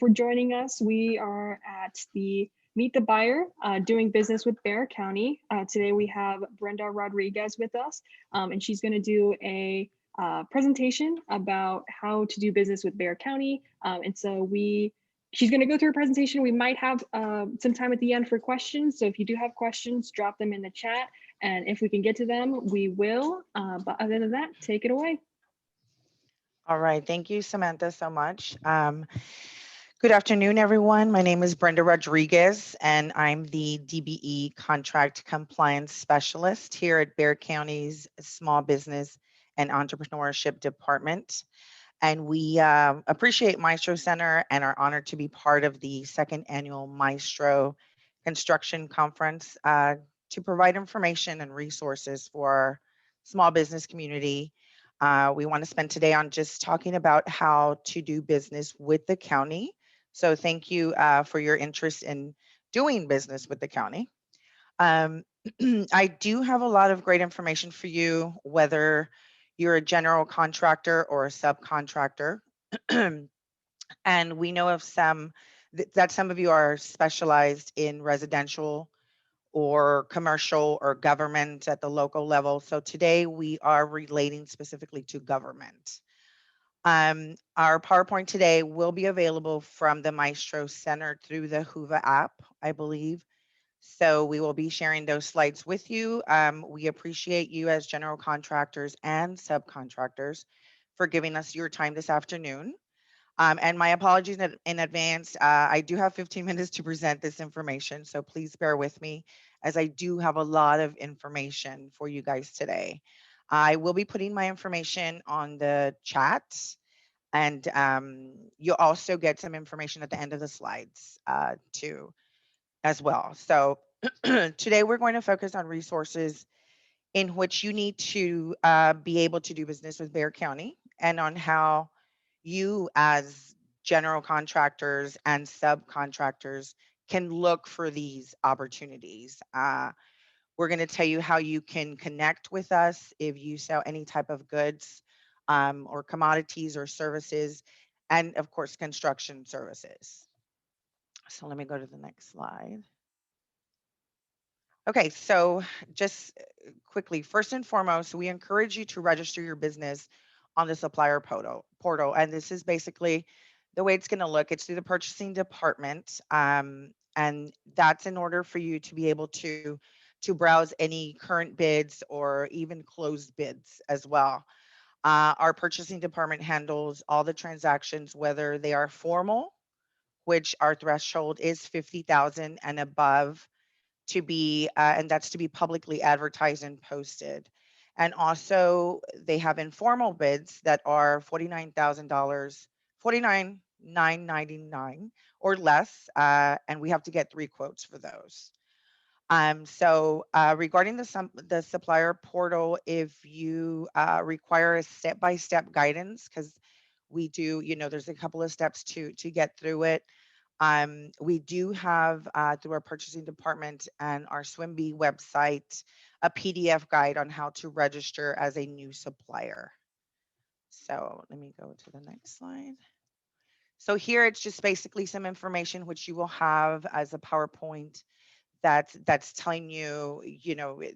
for joining us. We are at the Meet the Buyer, doing business with Bexar County. Today we have Brenda Rodriguez with us, and she's going to do a presentation about how to do business with Bexar County. And so she's going to go through her presentation. We might have some time at the end for questions. So if you do have questions, drop them in the chat. And if we can get to them, we will. But other than that, take it away. All right. Thank you, Samantha, so much. Good afternoon, everyone. My name is Brenda Rodriguez, and I'm the DBE Contract Compliance Specialist here at Bexar County's Small Business and Entrepreneurship Department. And we appreciate Maestro Center and are honored to be part of the second annual Maestro Construction Conference to provide information and resources for our small business community. We want to spend today on just talking about how to do business with the county. So thank you for your interest in doing business with the county. I do have a lot of great information for you, whether you're a general contractor or a subcontractor. And we know of that some of you are specialized in residential or commercial or government at the local level. So today we are relating specifically to government. Our PowerPoint today will be available from the Maestro Center through the Whova app, I believe. So we will be sharing those slides with you. We appreciate you as general contractors and subcontractors for giving us your time this afternoon. And my apologies in advance. I do have 15 minutes to present this information, so please bear with me as I do have a lot of information for you guys today. I will be putting my information on the chat, and you'll also get some information at the end of the slides too as well. So today we're going to focus on resources in which you need to be able to do business with Bexar County, and on how you as general contractors and subcontractors can look for these opportunities. We're going to tell you how you can connect with us if you sell any type of goods or commodities or services, and of course, construction services. So let me go to the next slide. Okay, so just quickly, first and foremost, we encourage you to register your business on the supplier portal. And this is basically the way it's going to look. It's through the purchasing department. And that's in order for you to be able to browse any current bids or even closed bids as well. Our purchasing department handles all the transactions, whether they are formal, which our threshold is 50,000 and above, to be and that's to be publicly advertised and posted. And also they have informal bids that are $49,000, $49,999 or less, and we have to get 3 quotes for those. So regarding the supplier portal, if you require a step-by-step guidance, because we do, there's a couple of steps to get through it. We do have through our purchasing department and our SWIMBee website a PDF guide on how to register as a new supplier. So let me go to the next slide. So here it's just basically some information which you will have as a PowerPoint that's telling you,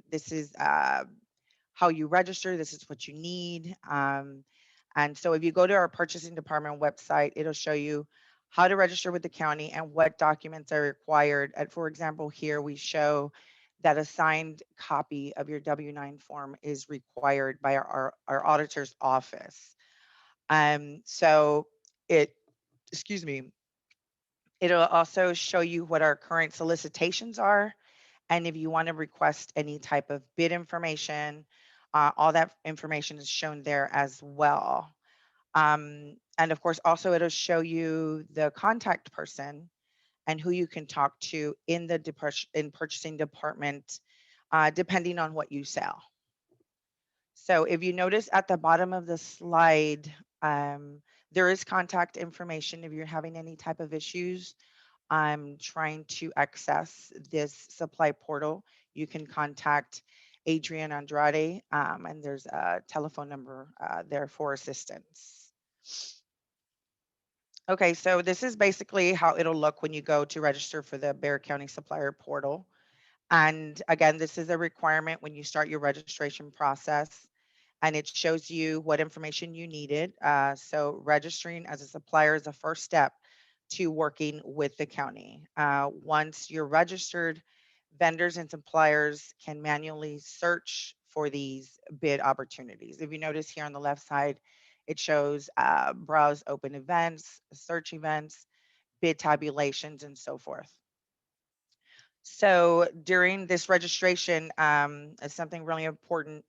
this is how you register, this is what you need. And so if you go to our purchasing department website, it'll show you how to register with the county and what documents are required. For example, here we show that a signed copy of your W-9 form is required by our auditor's office. So it'll also show you what our current solicitations are. And if you want to request any type of bid information, all that information is shown there as well. And of course, also it'll show you the contact person and who you can talk to in the purchasing department, depending on what you sell. So if you notice at the bottom of the slide, there is contact information if you're having any type of issues trying to access this supply portal. You can contact Adrian Andrade, and there's a telephone number there for assistance. Okay, so this is basically how it'll look when you go to register for the Bexar County Supplier Portal. And again, this is a requirement when you start your registration process, and it shows you what information you needed. So registering as a supplier is the first step to working with the county. Once you're registered, vendors and suppliers can manually search for these bid opportunities. If you notice here on the left side, it shows browse open events, search events, bid tabulations, and so forth. So during this registration, is something really important.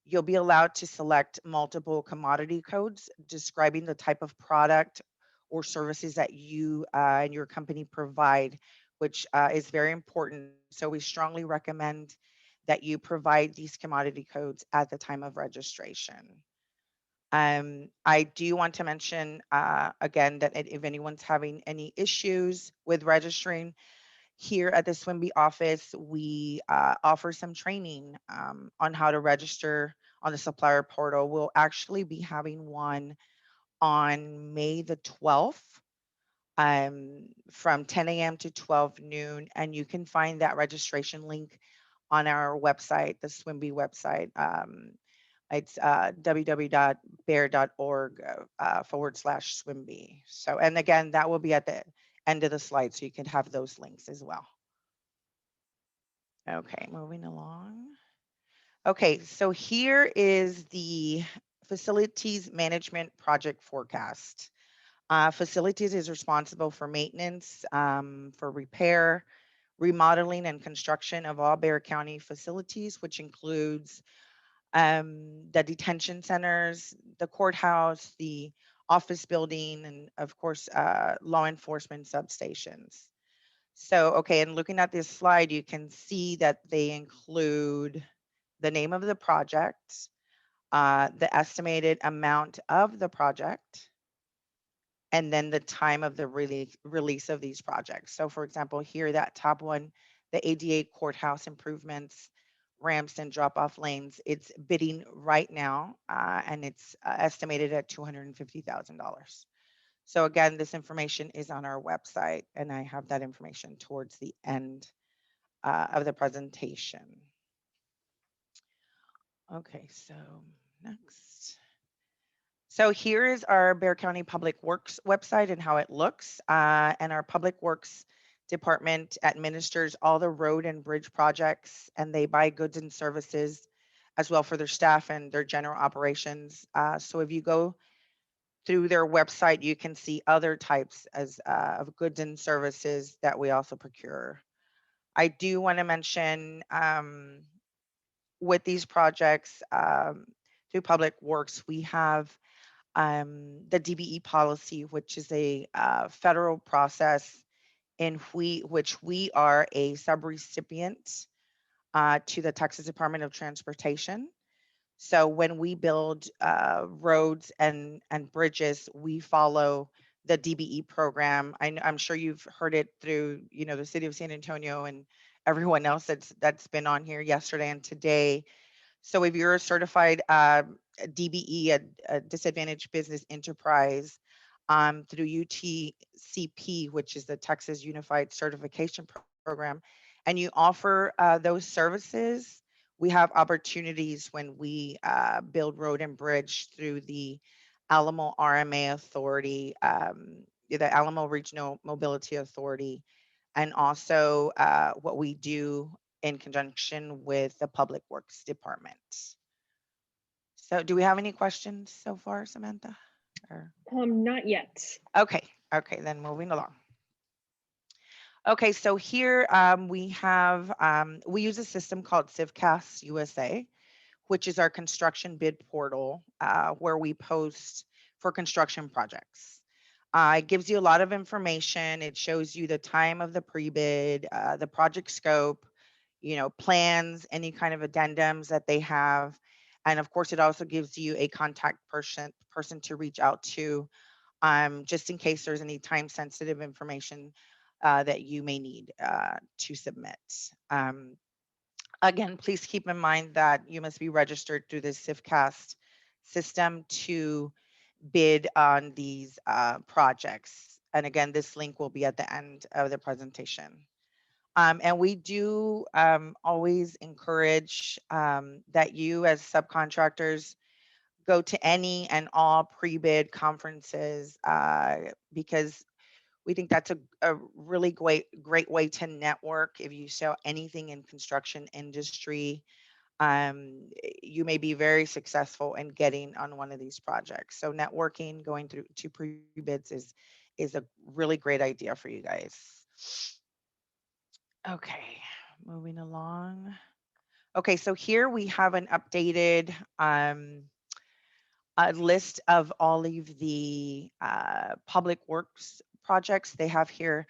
You'll be allowed to select multiple commodity codes describing the type of product or services that you and your company provide, which is very important. So we strongly recommend that you provide these commodity codes at the time of registration. I do want to mention again that if anyone's having any issues with registering, here at the Swimby office, we offer some training on how to register on the supplier portal. We'll actually be having one on May the 12th from 10 a.m. to 12 noon. And you can find that registration link on our website, the Swimby website. It's www.bear.org /Swimby. So, and again, that will be at the end of the slide, so you can have those links as well. Okay, moving along. Okay, so here is the facilities management project forecast. Facilities is responsible for maintenance, for repair, remodeling, and construction of all Bexar County facilities, which includes the detention centers, the courthouse, the office building, and of course, law enforcement substations. So, okay, and looking at this slide, you can see that they include the name of the project, the estimated amount of the project, and then the time of the release of these projects. So, for example, here, that top one, the ADA courthouse improvements, ramps and drop-off lanes, it's bidding right now, and it's estimated at $250,000. So again, this information is on our website, and I have that information towards the end of the presentation. Okay, so next. So here is our Bexar County Public Works website and how it looks. And our Public Works department administers all the road and bridge projects, and they buy goods and services as well for their staff and their general operations. So if you go through their website, you can see other types of goods and services that we also procure. I do want to mention with these projects through Public Works, we have the DBE policy, which is a federal process in which we are a subrecipient to the Texas Department of Transportation. So when we build roads and bridges, we follow the DBE program. I'm sure you've heard it through, the city of San Antonio and everyone else that's been on here yesterday and today. So if you're a certified DBE, a disadvantaged business enterprise, through UTCP, which is the Texas Unified Certification Program, and you offer those services, we have opportunities when we build road and bridge through the Alamo RMA Authority, the Alamo Regional Mobility Authority, and also what we do in conjunction with the Public Works Department. So do we have any questions so far, Samantha? Not yet. Okay, then moving along. Okay, so here we use a system called Civcast USA, which is our construction bid portal where we post for construction projects. It gives you a lot of information. It shows you the time of the pre-bid, the project scope, plans, any kind of addendums that they have. And of course, it also gives you a contact person to reach out to just in case there's any time sensitive information that you may need to submit. Again, please keep in mind that you must be registered through the Civcast system to bid on these projects. And again, this link will be at the end of the presentation. And we do always encourage that you as subcontractors go to any and all pre-bid conferences because we think that's a really great way to network. If you sell anything in construction industry, you may be very successful in getting on one of these projects. So networking, going through to pre-bids is a really great idea for you guys. Okay, moving along. Okay, so here we have an updated a list of all of the public works projects. They have here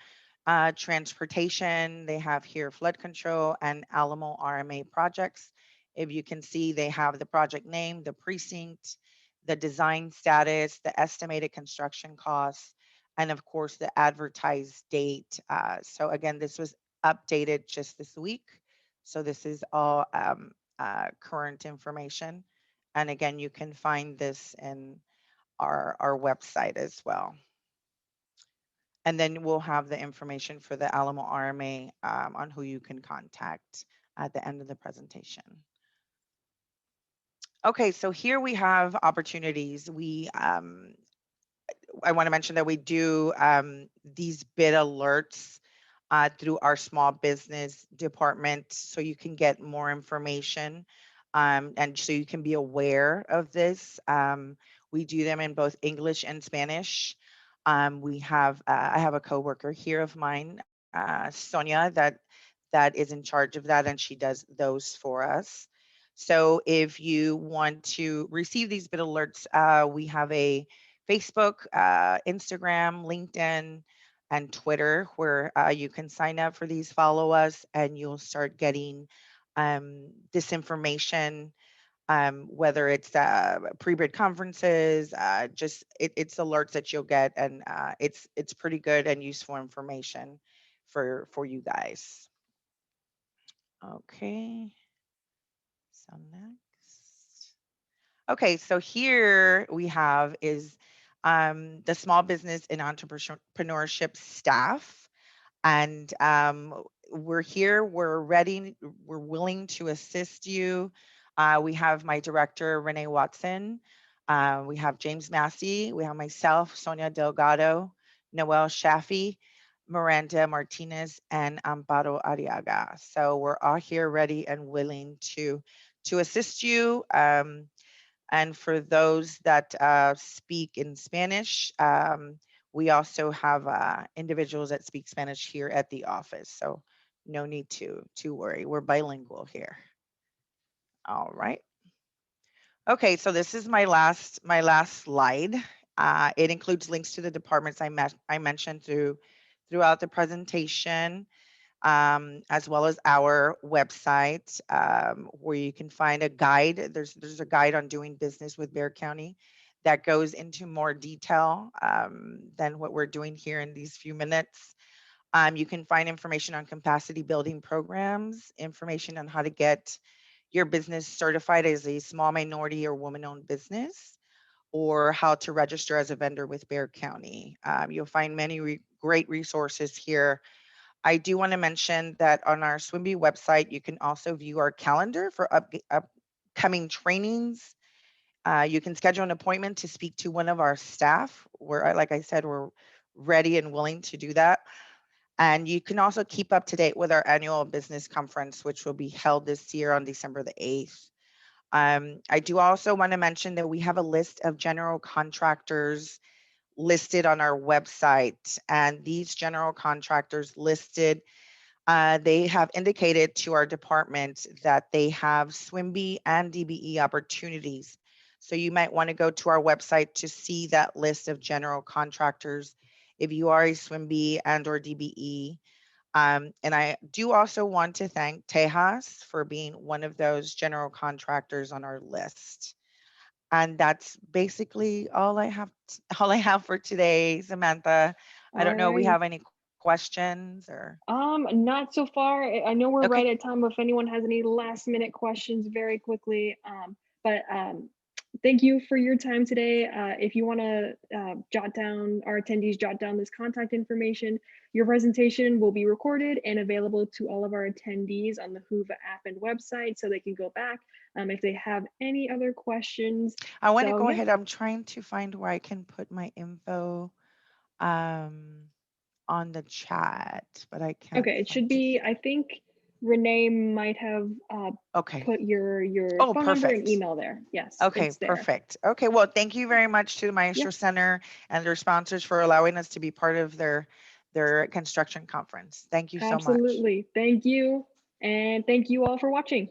transportation, they have here flood control and Alamo RMA projects. If you can see, they have the project name, the precinct, the design status, the estimated construction costs, and of course the advertised date. So again, this was updated just this week. So this is all current information. And again, you can find this in our website as well. And then we'll have the information for the Alamo RMA on who you can contact at the end of the presentation. Okay, so here we have opportunities. I want to mention that we do these bid alerts through our small business department so you can get more information and so you can be aware of this. We do them in both English and Spanish. I have a coworker here of mine, Sonia, that is in charge of that, and she does those for us. So if you want to receive these bid alerts, we have a Facebook, Instagram, LinkedIn, and Twitter, where you can sign up for these, follow us, and you'll start getting this information. Whether it's pre-bid conferences, it's alerts that you'll get, and it's pretty good and useful information for you guys. Okay, so next. Okay, so here we have is the small business and entrepreneurship staff. And we're here, we're ready, we're willing to assist you. We have my director, Renee Watson. We have James Massey. We have myself, Sonia Delgado, Noel Shafi, Miranda Martinez, and Amparo Ariaga. So we're all here ready and willing to assist you. And for those that speak in Spanish, we also have individuals that speak Spanish here at the office. So no need to worry. We're bilingual here. All right. Okay, so this is my last slide. It includes links to the departments I mentioned throughout the presentation, as well as our website, where you can find a guide. There's a guide on doing business with Bexar County that goes into more detail than what we're doing here in these few minutes. You can find information on capacity building programs, information on how to get your business certified as a small minority or woman-owned business, or how to register as a vendor with Bexar County. You'll find many great resources here. I do want to mention that on our SWIMBY website, you can also view our calendar for upcoming trainings. You can schedule an appointment to speak to one of our staff. Like I said, we're ready and willing to do that. And you can also keep up to date with our annual business conference, which will be held this year on December the 8th. I do also want to mention that we have a list of general contractors listed on our website. And these general contractors listed, they have indicated to our department that they have SWIMBY and DBE opportunities. So you might want to go to our website to see that list of general contractors if you are a SWIMBY and or DBE. And I do also want to thank Tejas for being one of those general contractors on our list. And that's basically all I have for today, Samantha. I All don't know if we right. have any questions or Not so far. I know we're okay. right at time, but if anyone has any last minute questions very quickly. But Thank you for your time today. If you want to jot down, our attendees jot down this contact information, your presentation will be recorded and available to all of our attendees on the Hoover app and website so they can go back if they have any other questions. I want to So go yeah, ahead. I'm trying to find where I can put my info on the chat, but I can't okay, it should find it. be, I think Renee might have Okay. put your Oh, phone number and perfect. email there. Yes, Okay, it's there. perfect. Okay, well, thank you very much to the Yeah, Maestro Center and their sponsors for allowing us to be part of their construction conference. Thank you so much. absolutely. Thank you. And thank you all for watching.